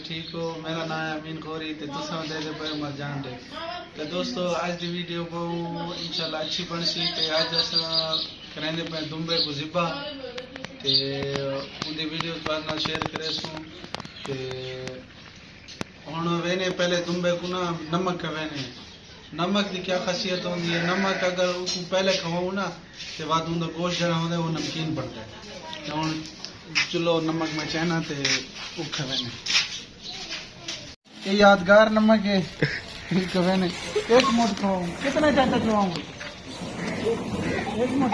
ठीक हो। मेरा नाम है अमीन खोरी ते तुसा दे दे पे मर जान दे। तो दोस्तों आज की वीडियो बहुत इंशाल्लाह अच्छी बन सी ते आज अस करेंदे पे दुम्बे को ज़िबा ते उनकी वीडियो तुम्हारे नाल शेयर करे सू ते हुण वेने पहले दुम्बे को ना नमक का वेने नमक की क्या खासियत होती है। नमक अगर उसको पहले खवाओ ना तो बाद उनका गोश्त जरा होता है वो नमकीन पड़ता है। तो हुण चलो नमक में चाहना ते उखा वेने ये यादगार नमक है। वेने एक मुठ खवाऊं कितना चाहता खवाऊं एक मुठ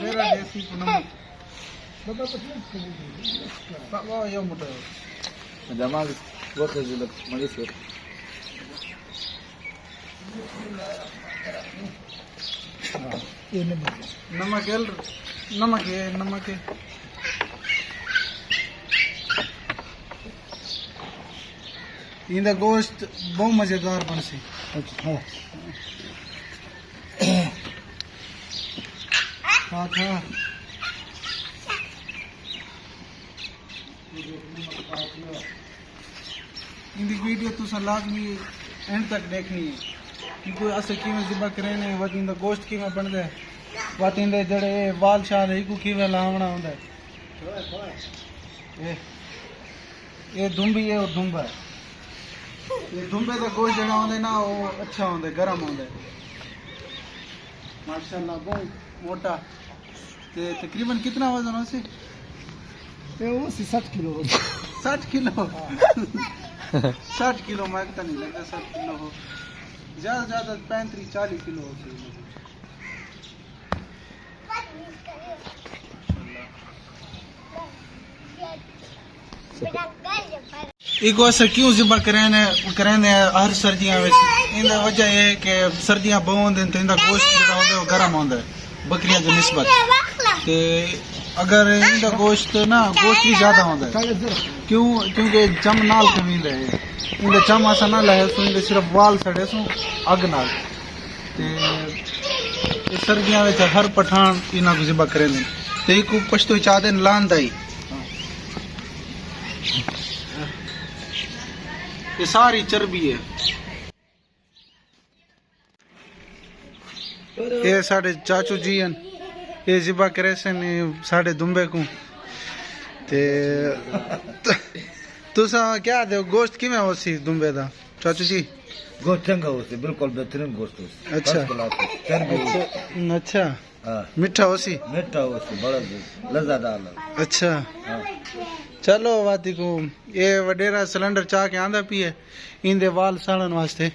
मेरा देसी नमक बाबा ये मुठ जमाल वक्त जुलक मरीज नमक है नमक है नमक है इंदा गोश्त बहुत मजेदार बन सी। हाँ हाँ इनकी वीडियो तुसा लाजमी एंड तक देखनी है क्योंकि अस किवें ज़िबा करेने वत इंदा गोश्त किवें बनदा है वत इंदे जड़े वाल शाल है को किवें लावना होंदा है। ये दुम्बी है और दुम्बा है। ये दुम्बे का गोश्त जड़ा होंदा है ना वो अच्छा होंदा है गर्म होंदा है माशाल्लाह बहुत मोटा। ते तकरीबन कितना वजन हो सी ये वो 60 किलो 60 किलो 60 किलो मैं तो नहीं लगता 60 किलो हो ज्यादा ज्यादा 35-40 किलो हो इको असर क्यों ज़िबा करें हर सर्दियां इन वजह है कि सर्दियां बहुत होंगे तो इनका गोश्त जो होता है वो गर्म होता है बकरियां की निस्बत ते अगर इनका गोश्त ना गोश्त भी ज्यादा होता है क्यों क्योंकि चम नाल कमी रहे इनका चम ऐसा ना लहे सो इनके सिर्फ वाल सड़े सो अग नाल ते सर्दियां में हर पठान इन्हों को ज़िबा करें ते इको पछतो चाहते लांदाई ये सारी चर्बी है। ये साढ़े चाचू जी हैं ये ज़िबा करे से साढ़े दुम्बे को ते तुसा क्या दे गोश्त किवें हो सी दुम्बे दा चाचू जी गोश्त चंगा होते बिल्कुल बेहतरीन गोश्त होते अच्छा अच्छा मीठा हो सी मीठा होते बड़ा लज्जादार अच्छा चलो वाती को ये वडेरा सिलेंडर चाह के आंदा पिए इंदे वाल साड़न वास्ते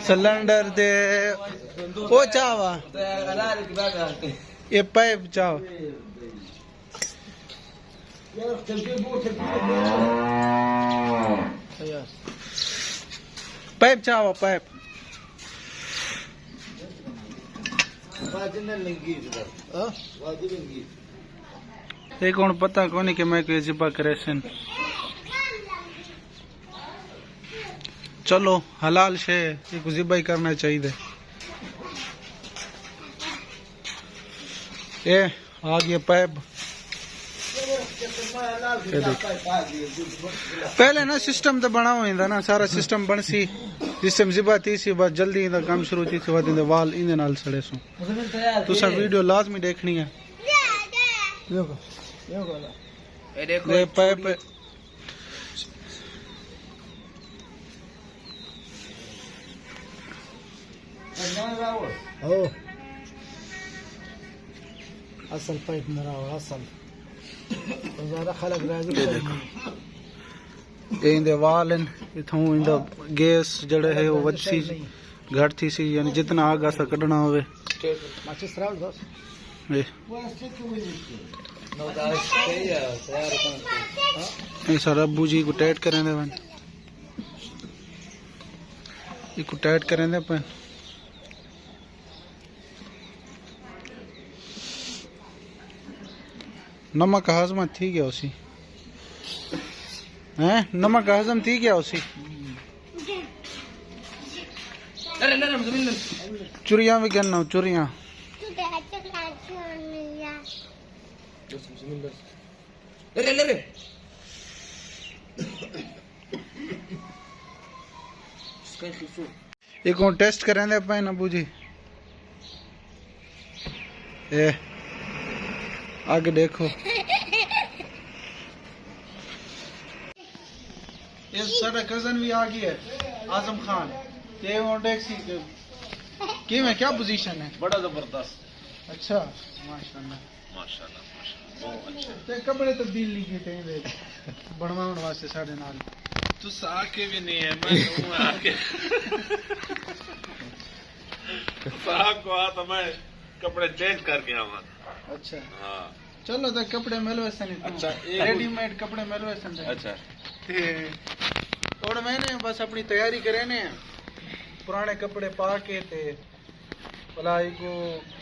सिलेंडर दे ओ चावा ये पाइप चाव पाइप चावा पाइप एक कौन पता कौन कि मैं कोई ज़िबा करे सन चलो हलाल शे एक ज़िबा ही करना चाहिए। ये आ गया पाइप पहले ना सिस्टम तो बना हुआ ना सारा सिस्टम बन सी सिस्टम ज़िबा थी सी बस जल्दी इंदा काम शुरू थी सी बाद इंदे वाल इंदे नाल सड़े सो तो सब वीडियो लाजमी देखनी है। ये पाइप असल पाइप मेरा असल ज़्यादा खलक इंदे वाल इथों इंदा गैस जड़े है वो वच्ची घट थी सी यानी जितना आगा सा कढ़ना होवे सर अबू जी को टाइट करें दे इसको टाइट करें दे पे नमक हजम थी गया उसी हैं नमक हजम थी गया उसी चुरियां भी गिनना चुरियां एक और टेस्ट करें दे पाए अबू जी ए आगे देखो ये सारा कजन भी आ गया है आजम खान ये और टैक्सी की में क्या पोजीशन है बड़ा जबरदस्त अच्छा माशाल्लाह माशाल्लाह बहुत अच्छा ते कपड़े तब्दील नहीं किए थे बनवाने वास्ते साढ़े नाल तू आके भी नहीं है मैं हूं आके साहब को आ तो मैं कपड़े चेंज करके आवा अच्छा हां चलो तो कपड़े मिलवे से नहीं अच्छा रेडीमेड कपड़े मिलवे से अच्छा ते और मैंने बस अपनी तैयारी करे ने पुराने कपड़े पा के ते भलाई को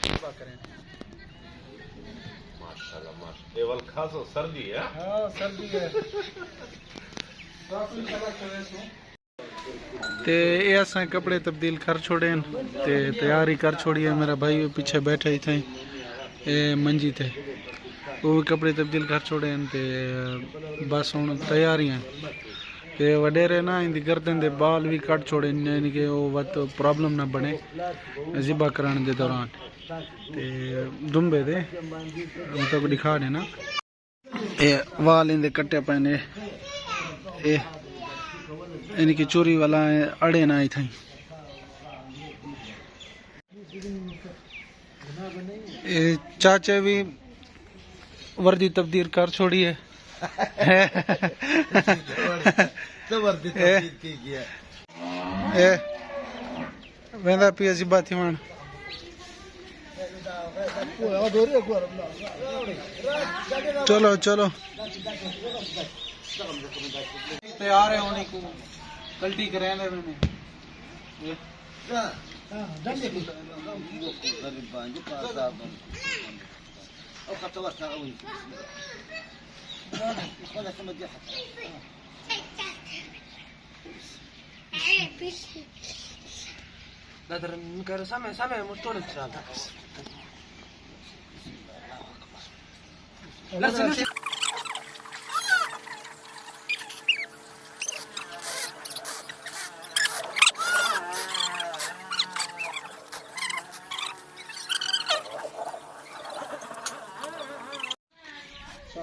पूरा करें माशाल्लाह माशाल्लाह केवल खासो सर्दी है हां सर्दी है काफी सारा करे सो ते ये असा कपड़े तब्दील कर छोड़े ते तैयारी कर छोड़ी है मेरा भाई पीछे बैठे ही थे ए मंजी थे वो भी कपड़े तब्दील कर छोड़े ते बस हुन तैयारियां ते वडेरे ना इंदी गर्दन दे बाल भी कट छोड़े यानी कि वो वत प्रॉब्लम ना बने ज़िबा कराने दे दौरान ते दुम्बे दे तो दिखा देना ए वाल इंदे कट्टे पने ए यानी कि चोरी वाला अड़े ना आई थी ए चाचे भी वर्दी तब्दील कर छोड़ी है ए वेंदा पिया ज़िबा थी वन चलो चलो तैयार है होने को गलती करें मैंने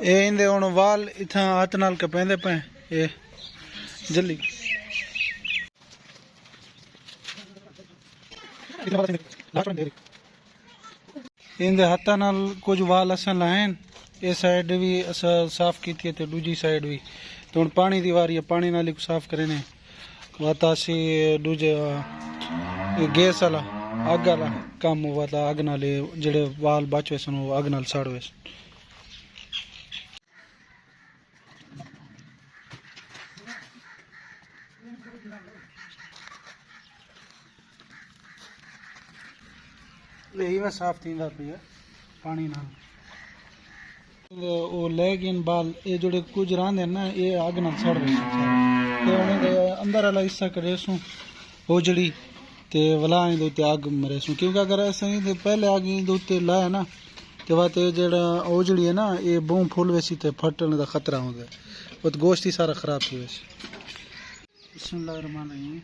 ए इंदे हुन वाल इथा हथ नाल कपेंदे पे ए जल्दी इंदे हथा नाल कुछ वाल असा लाइन ए साइड भी असा साफ की ते दूजी साइड भी तो हुन पानी दी वारी है पानी नाल ही साफ करेने वातासी दूजे गैस वाला अग वाला काम वाला अग नाल जेड़े वाल बचवे सन वो अग नाल साड़वे यही में साफ थींदा पिया पानी नाल वो ले गए बाल ये जोड़े कुछ रहंदे ना ये अग नाल सड़ रहे ते उन्हें अंदर वाला हिस्सा करे सु ओजड़ी ते वला दे उत्ते अग मरे सु क्योंकि अगर ऐसे ही पहले अग दे उत्ते लाया ना ते बात ये जेड़ा ओजड़ी है ना ये बूम फूल वैसी ते फटने का खतरा होंदा वो गोश्त ही सारा खराब थी वैसे बिस्मिल्लाहिर्रहमानिर्रहीम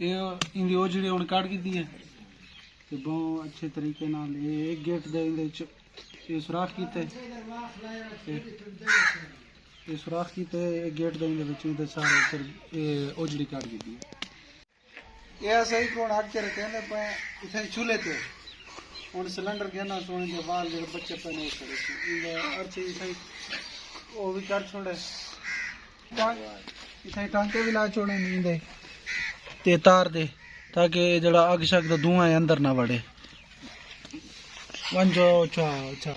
ये इंदी ओजड़ी हुन काट की दी है ते बहुत अच्छे तरीके नाल ये एक गेट दे इंदे च ये सुराख कीते ये सुराख कीते एक गेट दे इंदे विच इंदे सारे फिर ये ओजड़ी काट की दी है ये सही कोण आग के कहने पे इथे चूल्हे ते हुन सिलेंडर के ना सोने के वाल जे बच्चे पने करे इंदे अर्थ सही वो भी काट छोड़े इथे टांके भी ला छोड़े इंदे ते तार दे ताकि जड़ा अग शग दा धुआं है अंदर ना वड़े वंजो अच्छा अच्छा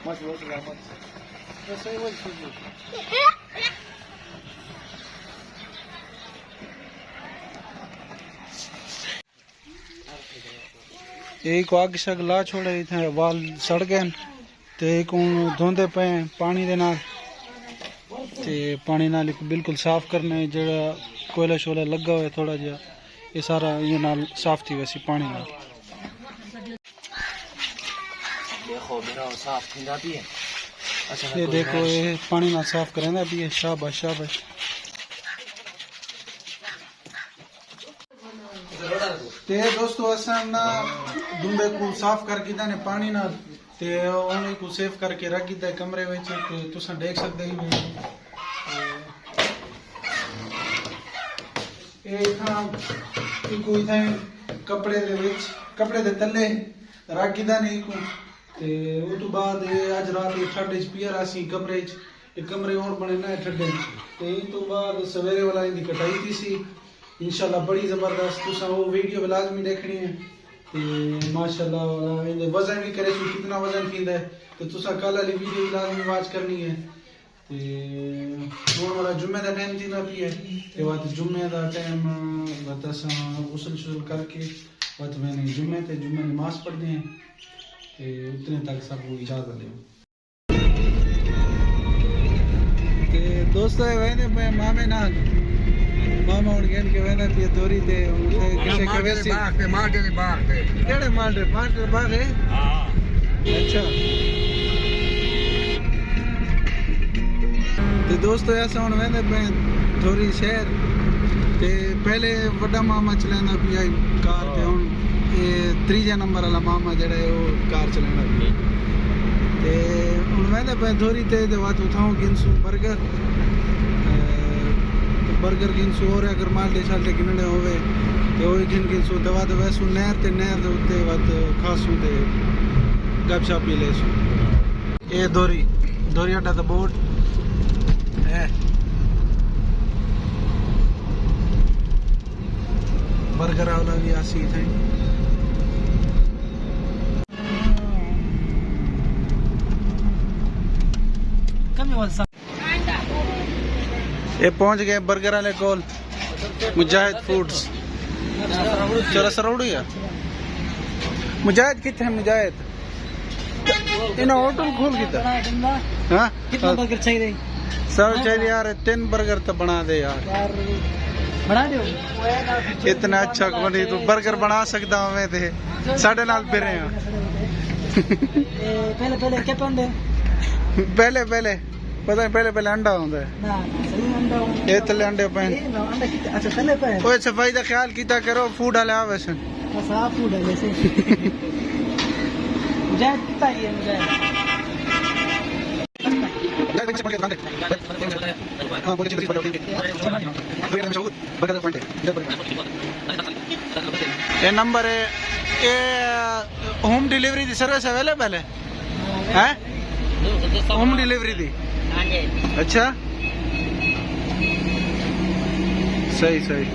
एक आग शग ला छोड़े थे वाल सड़ गए ते एक हूँ धोंदे पे पानी दे नाल ते पानी नाल बिल्कुल साफ करने जड़ा कोयला शोला लगा हुआ थोड़ा जिहा ये सारा ये नाल साफ थी वैसी पानी नाल देखो मेरा साफ थींदा भी है ये देखो ये पानी नाल साफ करेंदा भी है शाबाश शाबाश ते दोस्तों असां ना दुंबे को साफ करके दाने पानी नाल ते उन्हें को सेव करके रख दिता कमरे विच ते तुसां देख सकदे ही ए खां कोई था कपड़े दे विच कपड़े दे तले रख दिता नहीं को ते उस तो बाद आज रात ठंड च पिया रासी कमरे च कमरे और बने ना ठंडे ते तो बाद सवेरे वाला इनकी कटाई थी सी इंशाल्लाह बड़ी जबरदस्त तुसा वो वीडियो लाजमी देखनी है ते माशाल्लाह वाला इनके वजन भी करे सु कितना वजन थींदा है तो तुसा कल वाली वीडियो लाजमी वाच करनी है ते और वाला जुम्मे दा टाइम थींदा भी है ते बाद जुम्मे दा टाइम बतासा गुस्ल शुरू करके बाद मैंने जुम्मे नमाज पढ़नी है ते उतने तक सबको इजाजत ले ते दोस्तों वेने पे मामे नाल मामा उन गन के वेना पे दोरी दे उनसे किसे के वैसी माटे दे बाहर ते केड़े माटे बाहर है हां अच्छा ते दोस्तों ऐसा हुन वेंदे पे थोड़ी शहर ते पहले बड़ा मामा चलांदा पिया कार ते हुन ये तीजे नंबर वाला मामा जेड़ा है वो कार चलांदा पिया ते हुन वेंदे पे थोड़ी ते बात उठाऊं गिनसू बर्गर गिनसू और अगर माल्टे शाल्टे गिनने होवे ते ओही गिनसू दवा तो वैसू नहर दे उत्ते वत खासू ते गपशप पी लेसू ये दोरी अड्डा तो बोर्ड है बर्गर वाला भी आसी थे ये पहुंच गए बर्गर वाले कोल मुजाहिद फूड्स चलो सरोड़ी है मुजाहिद कितने है मुजाहिद इन होटल खोल कितना हाँ कितना बर्गर चाहिए सर चाहिए यार 3 बर्गर तो बना दे यार बना दो इतना अच्छा बनी तू बर्गर बना सकता हूँ मैं थे साढ़े नाल फिरे हैं पहले क्या पहनते पहले पता नहीं पहले अंडा होता है ये तले अंडे पहन अच्छा पहले पहन ओए सफाई का ख्याल किता करो फूड वाले आ वैसे साफ फूड है वैसे मुझे कितना ही है मुझे ये नंबर है ये होम डिलीवरी की सर्विस अवेलेबल है हैं होम डिलीवरी दी अच्छा सही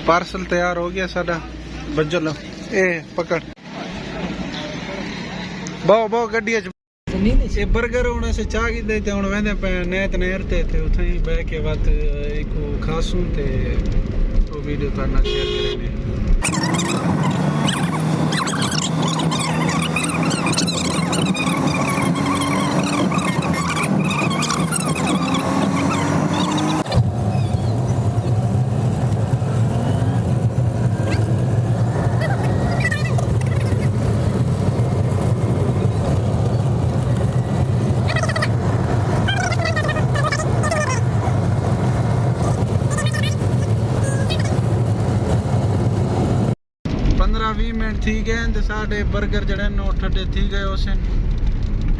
पार्सल तैयार हो गया साडा बज्जो लो ए पकड़ बहु गड्डी ये बर्गर होने से चाह की देते हुन वेंदे पे नैत नहरते थे उथे बह के बात एक खासूं ते वो वीडियो करना शेयर करेंगे मिनट थी गए तो साढ़े बर्गर जड़े नो ठंडे थी गए उस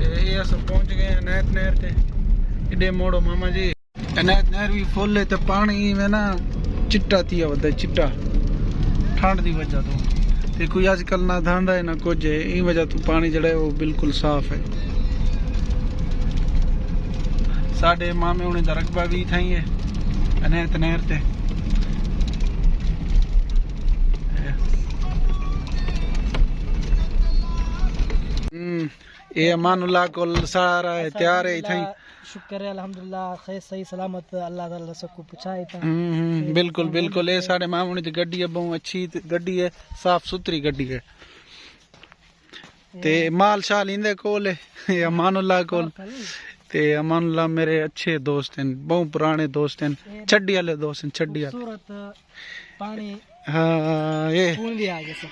ये अस पहुंच गए अनायत नहर ते इडे मोड़ो मामा जी अनायत नहर भी फुल है ते पानी में ना चिट्टा थी वदा चिट्टा ठंड दी वजह तो ते कोई आजकल ना धंधा है ना कुछ है ई वजह तो पानी जड़ा है वो बिल्कुल साफ है साडे मामे उन्हें दा रकबा भी थाई है अनायत नहर ते ये अमानुल्लाह को सारा है तैयार है इथाई शुक्र है अल्हम्दुलिल्लाह खैर सही सलामत अल्लाह ताला सबको पहुंचाए था बिल्कुल बिल्कुल ये साडे मामूनी दी गड्डी है बहुत अच्छी गड्डी है साफ सुथरी गड्डी है ते माल शाल इंदे कोल है ये अमानुल्लाह कोल ते अमानुल्लाह मेरे अच्छे दोस्त हैं बहुत पुराने दोस्त हैं छड्डी वाले दोस्त हैं छड्डी वाले खूबसूरत पानी हाँ ये खून भी आ गया सब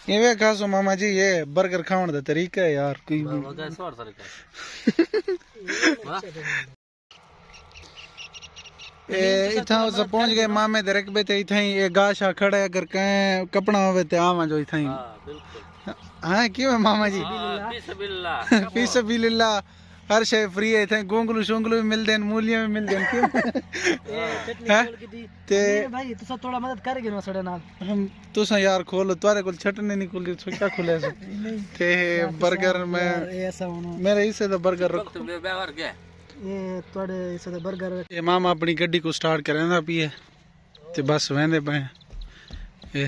ये वे खासो मामा जी ये बर्गर खाने दा तरीका है यार कोई इथा उस पहुंच गए मामे दे रकबे ते इथा ही ये गाशा खड़े अगर कहीं कपड़ा होवे ते आवा जो इथा ही हां क्यों है मामा जी फी सबीलिल्लाह हर शे फ्री है इथे गोंगलू शोंगलू भी मिलदे मूलियां भी मिलदे क्यों ते भाई तुसा थोड़ा मदद करेगे ना सड़े नाल हम तुसा यार खोलो तुम्हारे को छटने नहीं खुल तो क्या खुले से ते बर्गर में ऐसा होना मेरे हिस्से दा बर्गर रखो ये थोड़े हिस्से दा बर्गर ये मामा अपनी गड्डी को स्टार्ट करेंदा पी है ते बस वेंदे पे ये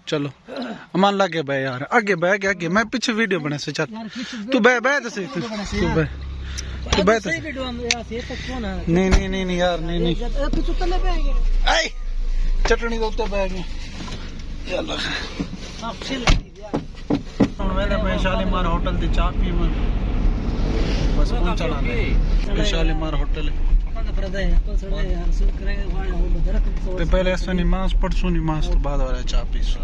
चलो अमान लगे बे यार आगे बह के आगे मैं पीछे वीडियो बना से चल तू बह तो सही तू बह तो नहीं नहीं नहीं नहीं यार नहीं नहीं पीछे तले पे आएंगे आई चटनी दे ऊपर बह गए चलो सब छिल यार मैंने पे शालीमार होटल दी चाय पी मैं बस पहुंचना है शालीमार होटल तो पहले ऐसा नमाज पढ़सू नमाज तो बाद वाला चाय पीसू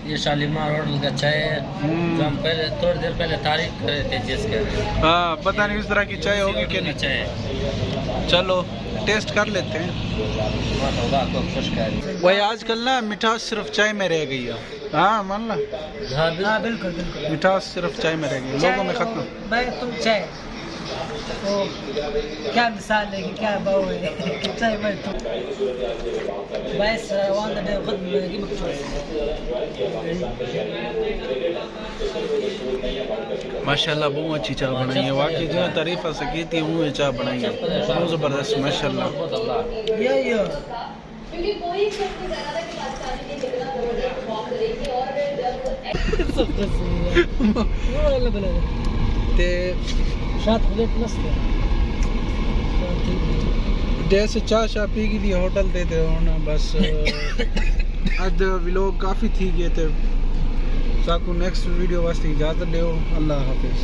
ये शालीमार होटल का चाय है जो हम पहले थोड़ी देर पहले तारीफ कर रहे थे जिसके हाँ पता नहीं इस तरह की चाय होगी कि नहीं चाय चलो टेस्ट कर लेते हैं वही आजकल ना मिठास सिर्फ चाय में रह गई है हाँ मान ला हाँ बिल्कुल बिल्कुल मिठास सिर्फ चाय में रह गई लोगों में खत्म भाई तुम चाय तो क्या मिसाल है कि क्या बाव है चाय भाई तुम बस वांदा दे खुद कीमत माशाल्लाह बहुत अच्छी चाय बनाई है वाकई जो तारीफ से की थी वो चाय बनाई है बहुत ज़बरदस्त माशाल्लाह ये क्योंकि कोई शख्स ज़्यादा की बात करने के लिए जबरदस्त मौका करेगी और सब कुछ वो बना ते शायद प्लेट नसते जैसे चाय शाह पी गई थी होटल ते थे होना बस अद व्लॉग काफ़ी थी गए थे साकू नेक्स्ट वीडियो वास्ते इजाज़त दो अल्लाह हाफिज़।